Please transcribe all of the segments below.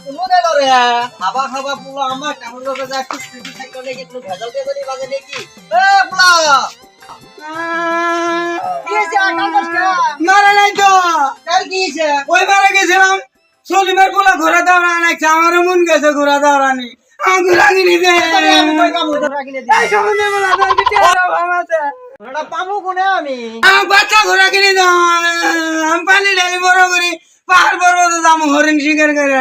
কোনো গেল রে খাবা খাবা পুলা আমার কেমন লোকে যা একটু স্কুটি সাইকেল লেগে একটু ভেজাল দিয়ে বলি বাজে নাকি এ পুলা কি হইছে মারা নাই তো কাল কি হইছে ওই বারে গেছিলাম সলিমের পোলা ঘোরা দাওরা নাকি আমারও মন গেছে ঘোরা দাওরানি আমি ঘোরা কিনে দে আমি কই কাম হইতো রাখিলে দি এই সম্বন্ধে বলা দাও কি আমাতে ওটা পামু কোনে আমি আমি বাচ্চা ঘোরা কিনে দাও আমি পানি ঢালি বড় করি পাহাড় পর্বত যাবো হরিণ শিকার করে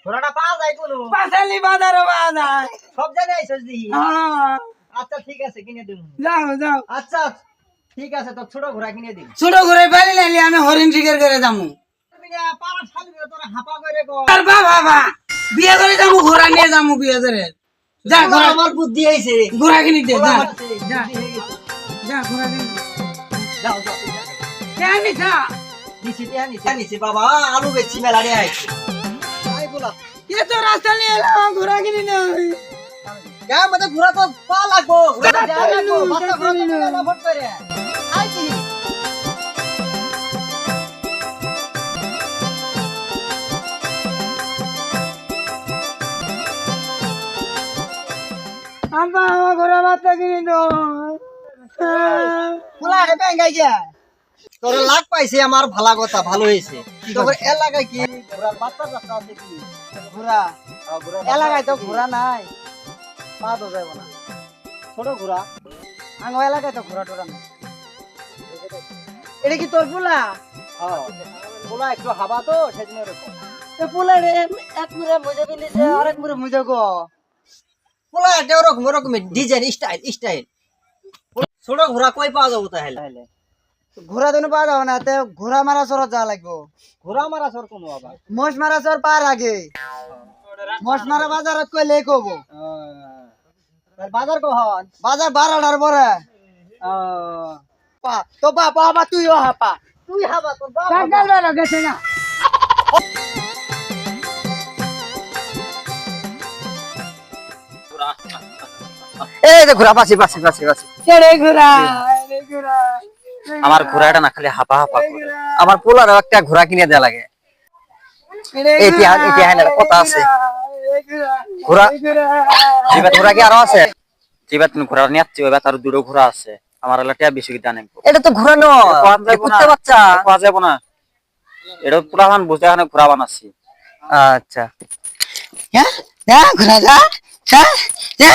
ঘোড়াটা পাওয়া যায় কোন পাশালি বাজারে বাজার সব জায়গায় আইছস দি হ্যাঁ আচ্ছা ঠিক আছে কিনে দিমু যাও যাও আচ্ছা ঠিক আছে তো ছোট ঘোড়া কিনে দিম ছোট ঘোরা পানি ঢালি আমি হরিণ শিকার করে যাবো পাড়া শালি তোরা হাপা করে গো আর বাবা বিয়ে করে যাবো ঘোরা নিয়ে যাবো বিয়ে করে যা ঘোরা আমার বুদ্ধি আইছে ঘোরা কিনে দে যা যা যা ঘোরা কিনে যাও যাও জানি যা নিছি বাবা আলু বেচছি মেলা রে আইছে আই বলা ये तो रास्ता नहीं है घोड़ा की नहीं क्या मतलब घोड़ा तो पा लागबो घोड़ा जा लागबो बाता घोड़ा तो ना फट करे आई की अम्मा घोड़ा बात की नहीं दो ফুলা রে বেঙ্গাই গিয়া তোর লাগ পাইছে আমার ভালা কথা ভালো হইছে তোর এলাকায় কি ঘোড়ার বাচ্চা রাস্তা আছে কি ঘোড়া এলাকায় তো ঘোড়া নাই পা তো যাইব না ছোট ঘোড়া আঙ্গ এলাকায় তো ঘোড়া টোরা নাই এটা কি তোর পোলা হ্যাঁ পোলা একটু হাবা তো সেজন্য এরকম তো পোলা রে এক মুরে মজা পিনিছে আরেক মুরে মজা গো পোলা এটা ওরকম ওরকম ডিজাইন স্টাইল ছোট ঘোড়া কই পাওয়া যাবো তাহলে ঘোড়া দিন পাওয়া যাবে না তে ঘোড়া মারা সর যা লাগবো ঘোড়া মারা সর কোন আবার মোষ মারা সর পার আগে মোষ মারা বাজারত কইলে কব বাজার কখন বাজার 12টার পরে পা তো বাবা বাবা তুইও হাপা তুই হাবা তোর বাবা काटल वाला गसे ना এই যে ঘোড়া পাশে পাশে পাশে পাশে चढ़े घोड़ा আমার ঘোড়াটা না খালি হাপা হাপা করে আমার পোলারও একটা ঘোড়া কিনে দেয়া লাগে ইতিহাস কথা আছে ঘোড়া জিবা ঘোড়া কি আরো আছে জিবা তুমি ঘোড়া নিয়ে আসছি ওই তার দুটো ঘোড়া আছে আমার এলাকা বেশি কি জানেন এটা তো ঘোড়া নয় কুত্তা বাচ্চা পাওয়া যাবে না এটা পুরান বুঝতে এখানে ঘোড়া বানাচ্ছি আচ্ছা या या घोड़ा जा जा या